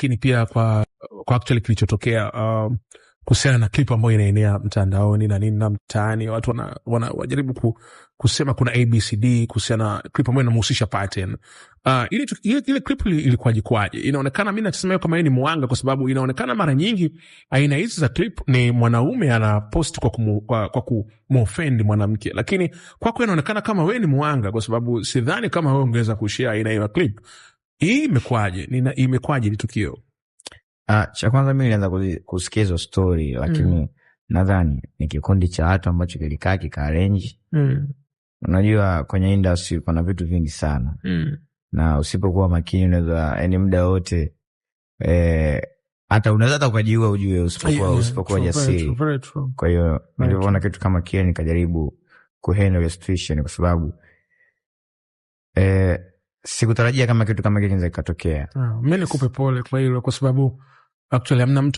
lakini pia kwa actually kilichotokea kuhusiana na clip ambayo inaenea mtandaoni na nini na mtaani, watu wajaribu kusema kuna ABCD kuhusiana na clip ambayo inamhusisha Pattern. Ile clip ilikuwaje kwaje? Inaonekana, mimi nasema kama yeye ni mwanga, kwa sababu inaonekana mara nyingi aina hizi za clip ni mwanaume ana post kwa kumoffend mwanamke, lakini kwako inaonekana kama wewe ni mwanga, kwa sababu sidhani kama wewe ungeweza kushare aina hiyo clip. Hii imekwaje ni tukio? Cha kwanza mimi nilianza kusikia hizo story, lakini nadhani ni kikundi cha watu ambacho kilikaa kikaarrange. Unajua kwenye industry kuna vitu vingi sana. Na usipokuwa makini unaweza, yani muda wote hata unaweza hata ukajiua ujue usipokuwa jasiri. Kwa hiyo nilipoona kitu kama kile nikajaribu kuhandle situation, kwa sababu sikutarajia kama kitu kama kile kinaweza kutokea. Mimi nikupe pole kwa hilo, kwa sababu actually hamna mtu